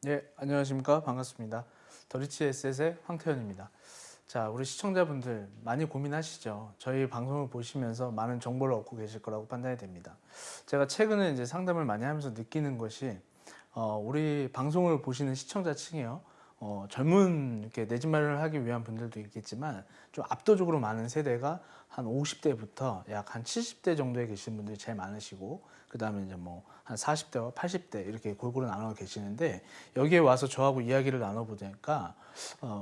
네, 안녕하십니까. 반갑습니다. 더리치 에셋의 황태현입니다. 자, 우리 시청자분들 많이 고민하시죠? 저희 방송을 보시면서 많은 정보를 얻고 계실 거라고 판단이 됩니다. 제가 최근에 이제 상담을 많이 하면서 느끼는 것이, 우리 방송을 보시는 시청자층이요. 젊은 이렇게 내 집 마련을 하기 위한 분들도 있겠지만 좀 압도적으로 많은 세대가 한 50대부터 약 한 70대 정도에 계신 분들이 제일 많으시고, 그 다음에 이제 뭐 한 40대와 80대 이렇게 골고루 나눠 계시는데, 여기에 와서 저하고 이야기를 나눠보니까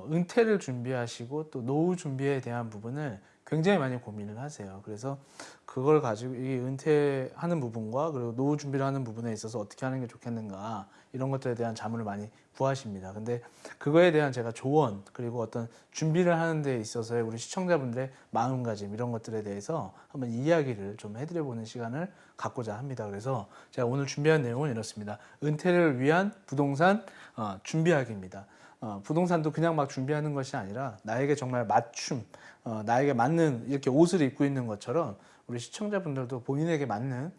은퇴를 준비하시고 또 노후 준비에 대한 부분을 굉장히 많이 고민을 하세요. 그래서 그걸 가지고 이 은퇴하는 부분과 그리고 노후 준비를 하는 부분에 있어서 어떻게 하는 게 좋겠는가, 이런 것들에 대한 자문을 많이 구하십니다. 근데 그거에 대한 제가 조언, 그리고 어떤 준비를 하는 데 있어서의 우리 시청자분들의 마음가짐, 이런 것들에 대해서 한번 이야기를 좀 해드려보는 시간을 갖고자 합니다. 그래서 제가 오늘 준비한 내용은 이렇습니다. 은퇴를 위한 부동산 준비하기입니다. 부동산도 그냥 막 준비하는 것이 아니라 나에게 정말 맞춤, 나에게 맞는 이렇게 옷을 입고 있는 것처럼 우리 시청자분들도 본인에게 맞는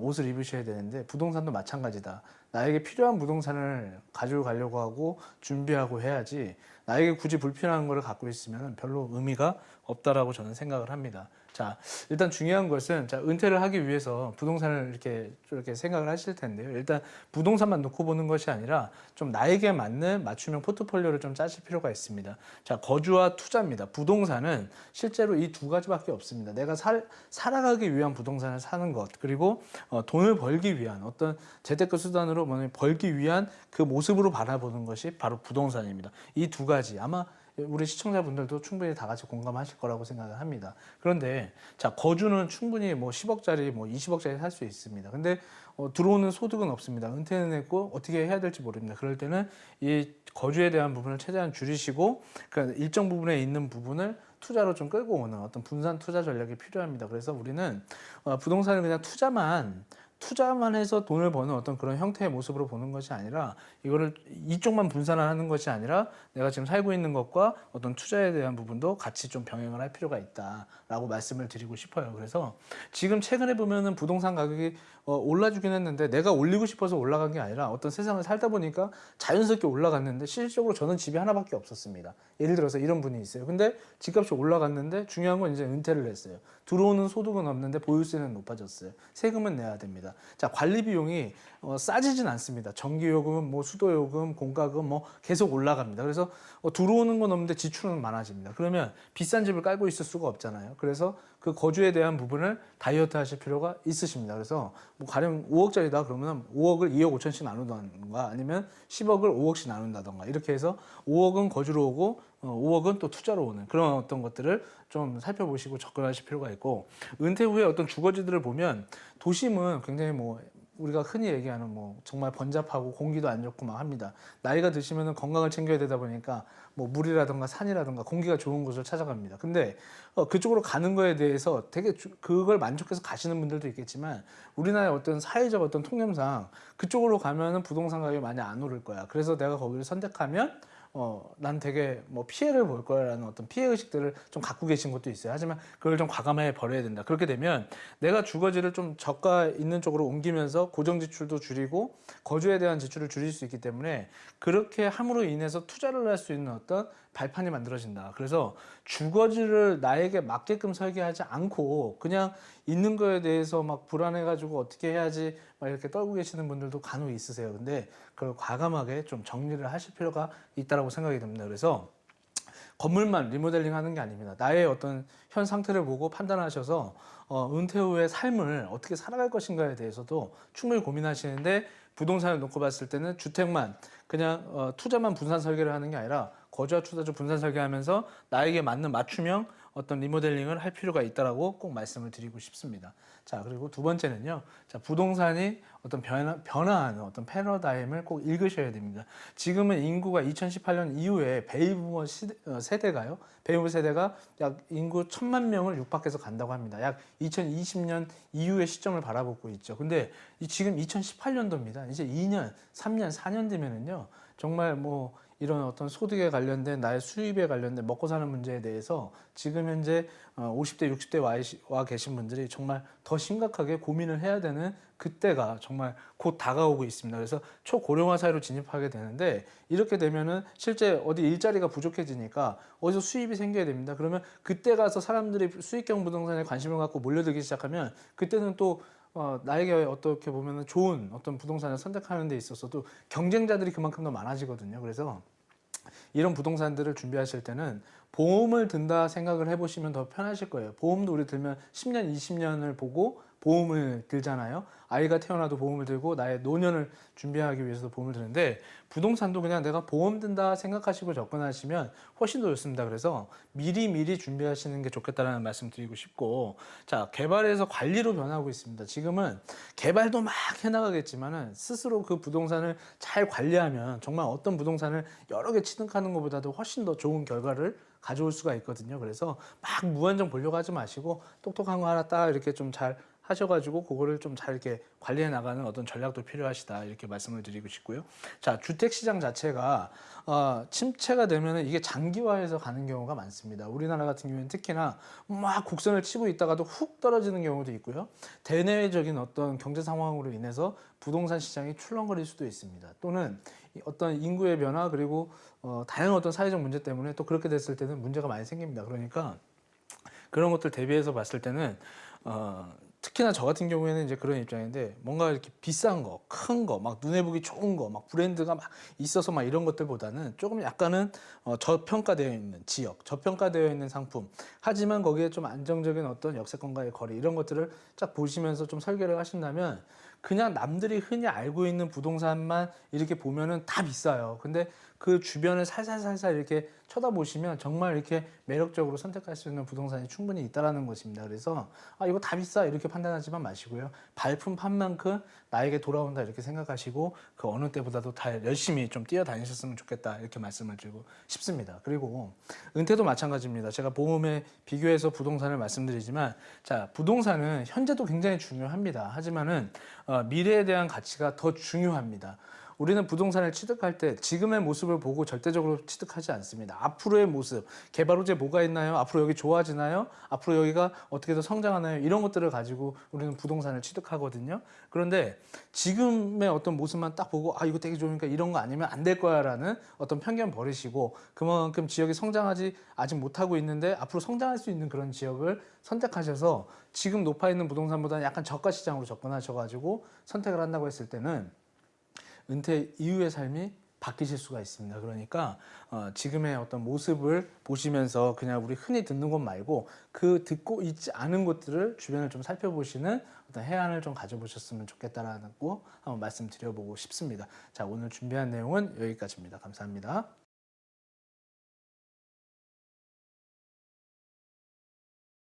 옷을 입으셔야 되는데, 부동산도 마찬가지다. 나에게 필요한 부동산을 가지고 가려고 하고 준비하고 해야지, 나에게 굳이 불필요한 거를 갖고 있으면 별로 의미가 없다라고 저는 생각을 합니다. 자, 일단 중요한 것은, 자, 은퇴를 하기 위해서 부동산을 이렇게 생각을 하실 텐데요. 일단 부동산만 놓고 보는 것이 아니라 좀 나에게 맞는 맞춤형 포트폴리오를 좀 짜실 필요가 있습니다. 자, 거주와 투자입니다. 부동산은 실제로 이 두 가지밖에 없습니다. 내가 살아가기 위한 부동산을 사는 것, 그리고 돈을 벌기 위한 어떤 재테크 수단으로 벌기 위한 그 모습으로 바라보는 것이 바로 부동산입니다. 이 두 가지 아마 우리 시청자분들도 충분히 다 같이 공감하실 거라고 생각을 합니다. 그런데 자, 거주는 충분히 뭐 10억짜리 뭐 20억짜리 살 수 있습니다. 근데 들어오는 소득은 없습니다. 은퇴는 했고 어떻게 해야 될지 모릅니다. 그럴 때는 이 거주에 대한 부분을 최대한 줄이시고, 그러니까 일정 부분에 있는 부분을 투자로 좀 끌고 오는 어떤 분산 투자 전략이 필요합니다. 그래서 우리는 부동산을 그냥 투자만 해서 돈을 버는 어떤 그런 형태의 모습으로 보는 것이 아니라, 이거를 이쪽만 분산하는 것이 아니라 내가 지금 살고 있는 것과 어떤 투자에 대한 부분도 같이 좀 병행을 할 필요가 있다라고 말씀을 드리고 싶어요. 그래서 지금 최근에 보면은 부동산 가격이 올라주긴 했는데, 내가 올리고 싶어서 올라간 게 아니라 어떤 세상을 살다 보니까 자연스럽게 올라갔는데, 실질적으로 저는 집이 하나밖에 없었습니다. 예를 들어서 이런 분이 있어요. 근데 집값이 올라갔는데 중요한 건 이제 은퇴를 했어요. 들어오는 소득은 없는데 보유세는 높아졌어요. 세금은 내야 됩니다. 자, 관리 비용이 싸지진 않습니다. 전기요금, 뭐 수도요금, 공과금 뭐 계속 올라갑니다. 그래서 들어오는 건 없는데 지출은 많아집니다. 그러면 비싼 집을 깔고 있을 수가 없잖아요. 그래서 그 거주에 대한 부분을 다이어트 하실 필요가 있으십니다. 그래서 뭐 가령 5억짜리다 그러면 5억을 2억 5천씩 나눈다던가, 아니면 10억을 5억씩 나눈다던가, 이렇게 해서 5억은 거주로 오고 5억은 또 투자로 오는 그런 어떤 것들을 좀 살펴보시고 접근하실 필요가 있고, 은퇴 후에 어떤 주거지들을 보면 도심은 굉장히 뭐 우리가 흔히 얘기하는 뭐 정말 번잡하고 공기도 안 좋고 막 합니다. 나이가 드시면 건강을 챙겨야 되다 보니까 뭐 물이라든가 산이라든가 공기가 좋은 곳을 찾아갑니다. 근데 그쪽으로 가는 거에 대해서 되게 그걸 만족해서 가시는 분들도 있겠지만, 우리나라의 어떤 사회적 어떤 통념상 그쪽으로 가면은 부동산 가격이 많이 안 오를 거야. 그래서 내가 거기를 선택하면 난 되게 뭐 피해를 볼 거라는 어떤 피해 의식들을 좀 갖고 계신 것도 있어요. 하지만 그걸 좀 과감하게 버려야 된다. 그렇게 되면 내가 주거지를 좀 저가 있는 쪽으로 옮기면서 고정 지출도 줄이고 거주에 대한 지출을 줄일 수 있기 때문에, 그렇게 함으로 인해서 투자를 할 수 있는 어떤 발판이 만들어진다. 그래서 주거지를 나에게 맞게끔 설계하지 않고 그냥 있는 거에 대해서 막 불안해가지고 어떻게 해야지 막 이렇게 떨고 계시는 분들도 간혹 있으세요. 근데 그걸 과감하게 좀 정리를 하실 필요가 있다고 생각이 듭니다. 그래서 건물만 리모델링 하는 게 아닙니다. 나의 어떤 현 상태를 보고 판단하셔서 은퇴 후의 삶을 어떻게 살아갈 것인가에 대해서도 충분히 고민하시는데, 부동산을 놓고 봤을 때는 주택만 그냥 투자만 분산 설계를 하는 게 아니라 거주와 투자주 분산 설계하면서 나에게 맞는 맞춤형 어떤 리모델링을 할 필요가 있다라고 꼭 말씀을 드리고 싶습니다. 자, 그리고 두 번째는요. 자, 부동산이 어떤 변화하는 어떤 패러다임을 꼭 읽으셔야 됩니다. 지금은 인구가 2018년 이후에 베이비부머 세대가요. 베이비부머 세대가 약 인구 1,000만 명을 육박해서 간다고 합니다. 약 2020년 이후의 시점을 바라보고 있죠. 근데 지금 2018년도입니다. 이제 2년, 3년, 4년 되면은요. 정말 뭐 이런 어떤 소득에 관련된 나의 수입에 관련된 먹고 사는 문제에 대해서 지금 현재 50대, 60대 와 계신 분들이 정말 더 심각하게 고민을 해야 되는 그때가 정말 곧 다가오고 있습니다. 그래서 초고령화 사회로 진입하게 되는데 이렇게 되면은 실제 어디 일자리가 부족해지니까 어디서 수입이 생겨야 됩니다. 그러면 그때 가서 사람들이 수익형 부동산에 관심을 갖고 몰려들기 시작하면 그때는 또 나에게 어떻게 보면 좋은 어떤 부동산을 선택하는 데 있어서도 경쟁자들이 그만큼 더 많아지거든요. 그래서 이런 부동산들을 준비하실 때는 보험을 든다 생각을 해보시면 더 편하실 거예요. 보험도 우리 들면 10년, 20년을 보고 보험을 들잖아요. 아이가 태어나도 보험을 들고 나의 노년을 준비하기 위해서도 보험을 드는데 부동산도 그냥 내가 보험 든다 생각하시고 접근하시면 훨씬 더 좋습니다. 그래서 미리 준비하시는 게 좋겠다는 말씀 드리고 싶고, 자, 개발에서 관리로 변하고 있습니다. 지금은 개발도 막 해나가겠지만은 스스로 그 부동산을 잘 관리하면 정말 어떤 부동산을 여러 개 취득하는 것보다도 훨씬 더 좋은 결과를 가져올 수가 있거든요. 그래서 막 무한정 보려고 하지 마시고 똑똑한 거 하나 딱 이렇게 좀 잘 하셔가지고 그거를 좀 잘 이렇게 관리해 나가는 어떤 전략도 필요하시다 이렇게 말씀을 드리고 싶고요. 자, 주택 시장 자체가 침체가 되면은 이게 장기화해서 가는 경우가 많습니다. 우리나라 같은 경우에는 특히나 막 곡선을 치고 있다가도 훅 떨어지는 경우도 있고요. 대내외적인 어떤 경제 상황으로 인해서 부동산 시장이 출렁거릴 수도 있습니다. 또는 어떤 인구의 변화 그리고 다양한 어떤 사회적 문제 때문에 또 그렇게 됐을 때는 문제가 많이 생깁니다. 그러니까 그런 것들 대비해서 봤을 때는 특히나 저 같은 경우에는 이제 그런 입장인데 뭔가 이렇게 비싼 거, 큰 거, 막 눈에 보기 좋은 거, 막 브랜드가 막 있어서 막 이런 것들보다는 조금 약간은 저평가되어 있는 지역, 저평가되어 있는 상품, 하지만 거기에 좀 안정적인 어떤 역세권과의 거리 이런 것들을 쫙 보시면서 좀 설계를 하신다면 그냥 남들이 흔히 알고 있는 부동산만 이렇게 보면은 다 비싸요. 근데 그 주변을 살살살살 이렇게 쳐다보시면 정말 이렇게 매력적으로 선택할 수 있는 부동산이 충분히 있다라는 것입니다. 그래서 이거 다 비싸 이렇게 판단하지만 마시고요. 발품 판만큼 나에게 돌아온다 이렇게 생각하시고 그 어느 때보다도 다 열심히 좀 뛰어다니셨으면 좋겠다 이렇게 말씀을 드리고 싶습니다. 그리고 은퇴도 마찬가지입니다. 제가 보험에 비교해서 부동산을 말씀드리지만 자, 부동산은 현재도 굉장히 중요합니다. 하지만은 미래에 대한 가치가 더 중요합니다. 우리는 부동산을 취득할 때 지금의 모습을 보고 절대적으로 취득하지 않습니다. 앞으로의 모습, 개발 후에 뭐가 있나요? 앞으로 여기 좋아지나요? 앞으로 여기가 어떻게 더 성장하나요? 이런 것들을 가지고 우리는 부동산을 취득하거든요. 그런데 지금의 어떤 모습만 딱 보고 이거 되게 좋으니까 이런 거 아니면 안 될 거야 라는 어떤 편견 버리시고 그만큼 지역이 성장하지 아직 못하고 있는데 앞으로 성장할 수 있는 그런 지역을 선택하셔서 지금 높아 있는 부동산보다는 약간 저가 시장으로 접근하셔가지고 선택을 한다고 했을 때는 은퇴 이후의 삶이 바뀌실 수가 있습니다. 그러니까 지금의 어떤 모습을 보시면서 그냥 우리 흔히 듣는 것 말고 그 듣고 있지 않은 것들을 주변을 좀 살펴보시는 어떤 해안을 좀 가져보셨으면 좋겠다라는 거 한번 말씀드려보고 싶습니다. 자, 오늘 준비한 내용은 여기까지입니다. 감사합니다.